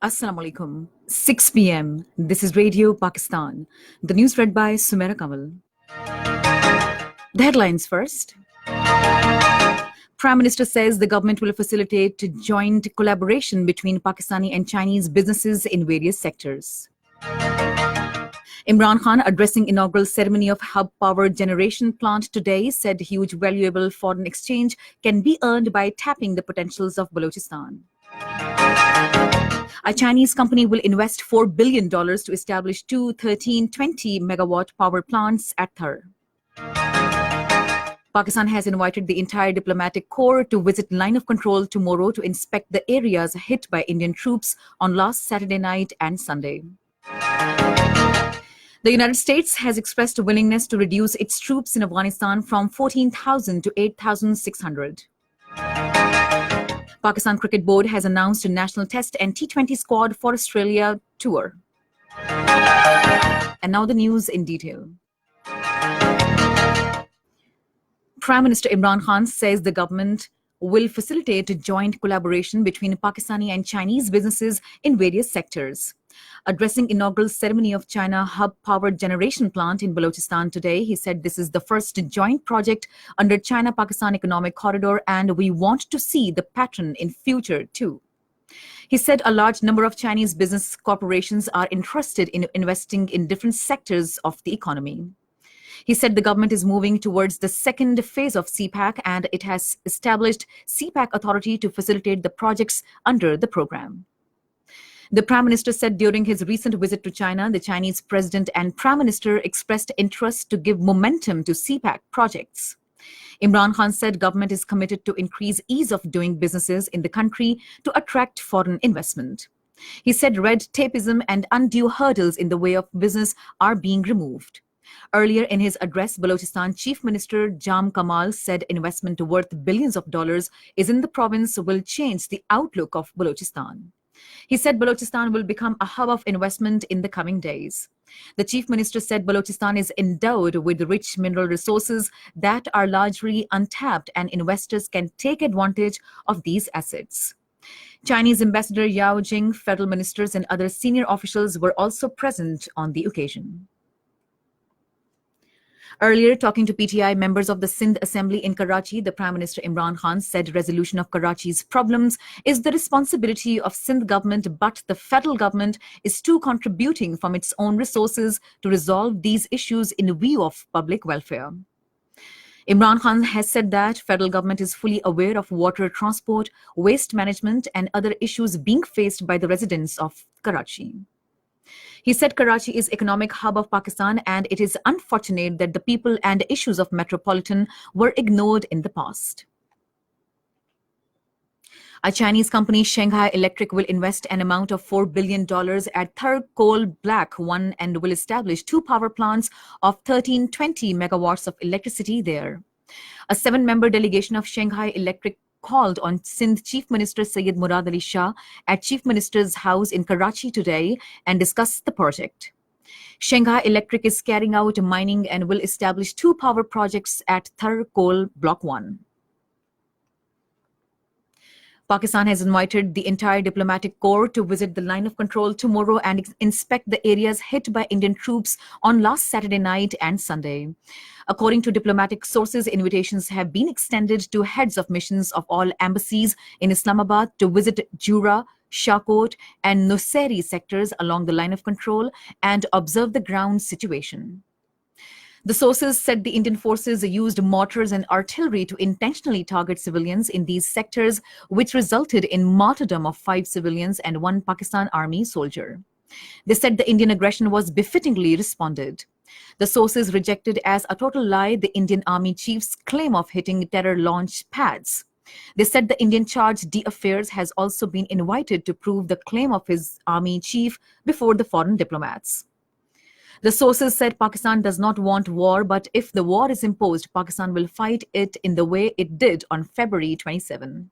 Assalamu alaikum. 6 p.m. This is Radio Pakistan. The news read by Sumera Kamal. The headlines first. Prime Minister says the government will facilitate joint collaboration between Pakistani and Chinese businesses in various sectors. Imran Khan, addressing inaugural ceremony of hub power generation plant today, said huge valuable foreign exchange can be earned by tapping the potentials of Balochistan. A Chinese company will invest $4 billion to establish two 1320-megawatt power plants at Thar. Pakistan has invited the entire diplomatic corps to visit line of control tomorrow to inspect the areas hit by Indian troops on last Saturday night and Sunday. The United States has expressed a willingness to reduce its troops in Afghanistan from 14,000 to 8,600. Pakistan Cricket Board has announced a national test and T20 squad for Australia tour. And now the news in detail. Prime Minister Imran Khan says the government will facilitate joint collaboration between Pakistani and Chinese businesses in various sectors. Addressing inaugural ceremony of China hub power generation plant in Balochistan today, he said this is the first joint project under China-Pakistan Economic Corridor and we want to see the pattern in future too. He said a large number of Chinese business corporations are interested in investing in different sectors of the economy. He said the government is moving towards the second phase of CPAC and it has established CPAC Authority to facilitate the projects under the program. The Prime Minister said during his recent visit to China, the Chinese President and Prime Minister expressed interest to give momentum to CPAC projects. Imran Khan said government is committed to increase ease of doing businesses in the country to attract foreign investment. He said red tapeism and undue hurdles in the way of business are being removed. Earlier in his address, Balochistan Chief Minister Jam Kamal said investment worth billions of dollars is in the province will change the outlook of Balochistan. He said Balochistan will become a hub of investment in the coming days. The Chief Minister said Balochistan is endowed with rich mineral resources that are largely untapped and investors can take advantage of these assets. Chinese Ambassador Yao Jing, federal ministers and other senior officials were also present on the occasion. Earlier, talking to PTI members of the Sindh Assembly in Karachi, the Prime Minister Imran Khan said resolution of Karachi's problems is the responsibility of Sindh government, but the federal government is too contributing from its own resources to resolve these issues in view of public welfare. Imran Khan has said that federal government is fully aware of water transport, waste management and other issues being faced by the residents of Karachi. He said Karachi is economic hub of Pakistan and it is unfortunate that the people and issues of Metropolitan were ignored in the past. A Chinese company, Shanghai Electric, will invest an amount of $4 billion at Thar Coal Black 1 and will establish two power plants of 1320 megawatts of electricity there. A 7-member delegation of Shanghai Electric called on Sindh Chief Minister Syed Murad Ali Shah at Chief Minister's house in Karachi today and discussed the project. Shanghai Electric is carrying out mining and will establish two power projects at Thar Coal Block 1. Pakistan has invited the entire diplomatic corps to visit the line of control tomorrow and inspect the areas hit by Indian troops on last Saturday night and Sunday. According to diplomatic sources, invitations have been extended to heads of missions of all embassies in Islamabad to visit Jura, Shahkot and Nusayri sectors along the line of control and observe the ground situation. The sources said the Indian forces used mortars and artillery to intentionally target civilians in these sectors, which resulted in martyrdom of 5 civilians and 1 Pakistan Army soldier. They said the Indian aggression was befittingly responded. The sources rejected as a total lie the Indian Army chief's claim of hitting terror launch pads. They said the Indian charge d'affaires has also been invited to prove the claim of his army chief before the foreign diplomats. The sources said Pakistan does not want war, but if the war is imposed, Pakistan will fight it in the way it did on February 27.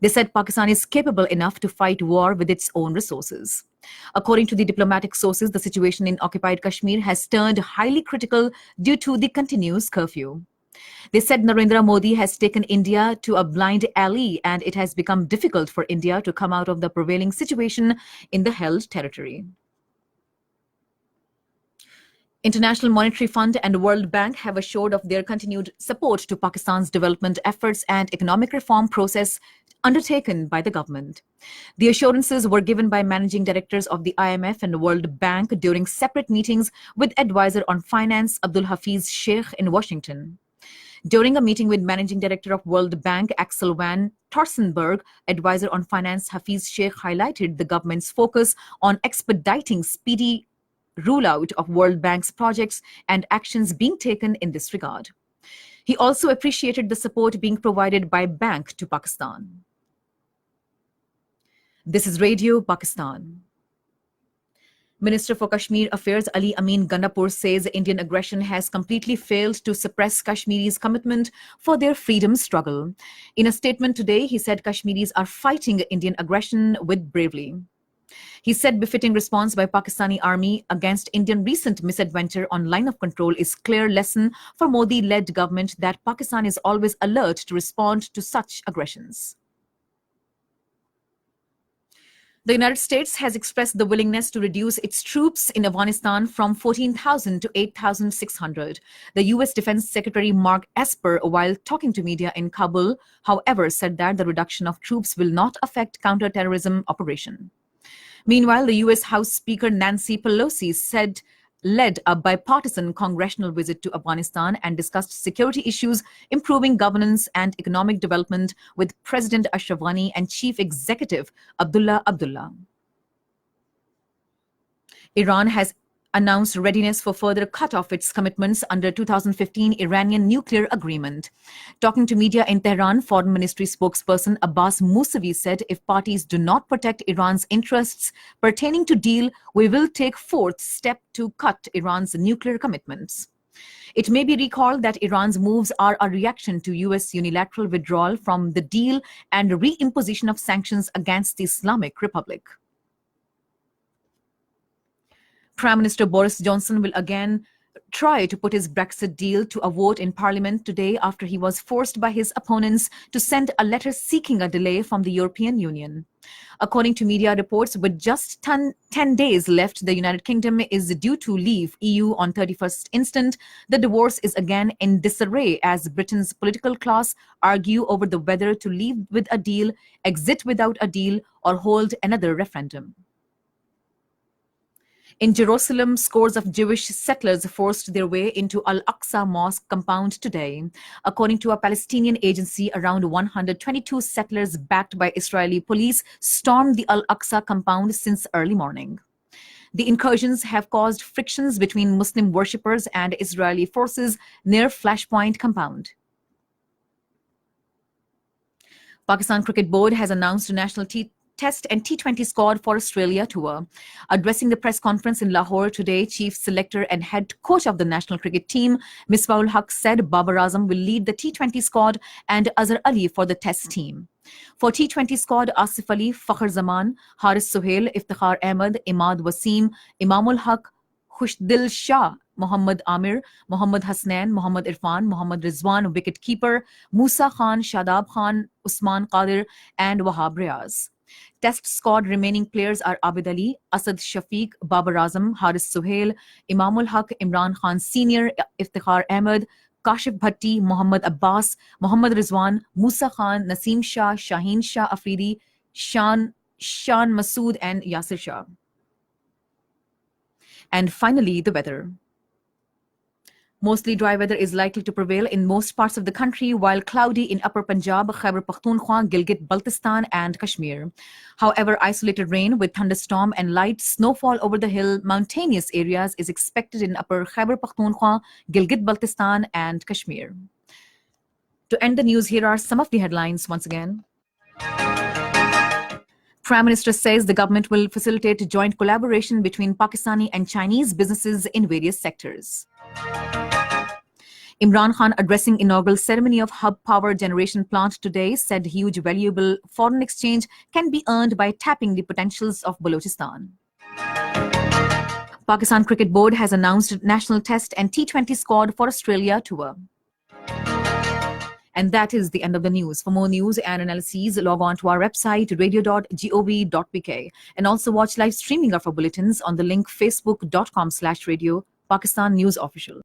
They said Pakistan is capable enough to fight war with its own resources. According to the diplomatic sources, the situation in occupied Kashmir has turned highly critical due to the continuous curfew. They said Narendra Modi has taken India to a blind alley and it has become difficult for India to come out of the prevailing situation in the held territory. International Monetary Fund and World Bank have assured of their continued support to Pakistan's development efforts and economic reform process undertaken by the government. The assurances were given by managing directors of the IMF and World Bank during separate meetings with advisor on finance Abdul Hafiz Sheikh in Washington. During a meeting with Managing Director of World Bank Axel van Torsenberg, advisor on finance Hafiz Sheikh highlighted the government's focus on expediting speedy rollout of World Bank's projects and actions being taken in this regard. He also appreciated the support being provided by bank to Pakistan. This is Radio Pakistan. Minister for Kashmir Affairs Ali Amin Gandapur says Indian aggression has completely failed to suppress Kashmiris' commitment for their freedom struggle. In a statement today, he said Kashmiris are fighting Indian aggression with bravery. He said befitting response by Pakistani army against Indian recent misadventure on line of control is clear lesson for Modi-led government that Pakistan is always alert to respond to such aggressions. The United States has expressed the willingness to reduce its troops in Afghanistan from 14,000 to 8,600. The U.S. Defense Secretary Mark Esper, while talking to media in Kabul, however, said that the reduction of troops will not affect counterterrorism operation. Meanwhile, the U.S. House Speaker Nancy Pelosi led a bipartisan congressional visit to Afghanistan and discussed security issues, improving governance and economic development with President Ashraf Ghani and Chief Executive Abdullah Abdullah. Iran has announced readiness for further cut off its commitments under 2015 Iranian nuclear agreement. Talking to media in Tehran, Foreign Ministry spokesperson Abbas Mousavi said if parties do not protect Iran's interests pertaining to deal, we will take fourth step to cut Iran's nuclear commitments. It may be recalled that Iran's moves are a reaction to U.S. unilateral withdrawal from the deal and reimposition of sanctions against the Islamic Republic. Prime Minister Boris Johnson will again try to put his Brexit deal to a vote in Parliament today after he was forced by his opponents to send a letter seeking a delay from the European Union. According to media reports, with just 10 days left, the United Kingdom is due to leave EU on 31st instant. The divorce is again in disarray as Britain's political class argue over the whether to leave with a deal, exit without a deal, or hold another referendum. In Jerusalem, scores of Jewish settlers forced their way into Al-Aqsa Mosque compound today. According to a Palestinian agency, around 122 settlers backed by Israeli police stormed the Al-Aqsa compound since early morning. The incursions have caused frictions between Muslim worshippers and Israeli forces near Flashpoint compound. Pakistan Cricket Board has announced a national Test and T20 squad for Australia tour. Addressing the press conference in Lahore today, Chief Selector and Head Coach of the national cricket team, Misbah-ul Haq, said Babar Azam will lead the T20 squad and Azhar Ali for the Test team. For T20 squad, Asif Ali, Fakhr Zaman, Haris Sohail, Iftikhar Ahmed, Imad Wasim, Imamul Haq, Khushdil Shah, Mohammad Amir, Mohammad Hasnain, Mohammad Irfan, Mohammad Rizwan, wicket-keeper, Musa Khan, Shadab Khan, Usman Qadir, and Wahab Riaz. Test squad remaining players are Abid Ali, Asad Shafiq, Babar Azam, Haris Sohail, Imamul Haq, Imran Khan Sr., Iftikhar Ahmed, Kashif Bhatti, Mohammad Abbas, Mohammad Rizwan, Musa Khan, Naseem Shah, Shaheen Shah Afridi, Shan Masood, and Yasir Shah. And finally, the weather. Mostly dry weather is likely to prevail in most parts of the country, while cloudy in Upper Punjab, Khyber Pakhtunkhwa, Gilgit-Baltistan, and Kashmir. However, isolated rain with thunderstorm and light snowfall over the hill mountainous areas is expected in Upper Khyber Pakhtunkhwa, Gilgit-Baltistan, and Kashmir. To end the news, here are some of the headlines once again. Prime Minister says the government will facilitate joint collaboration between Pakistani and Chinese businesses in various sectors. Imran Khan, addressing inaugural ceremony of hub power generation plant today, said huge valuable foreign exchange can be earned by tapping the potentials of Balochistan. Pakistan Cricket Board has announced national test and T20 squad for Australia tour. And that is the end of the news. For more news and analyses, log on to our website, radio.gov.pk, and also watch live streaming of our bulletins on the link facebook.com/radio Pakistan News Official.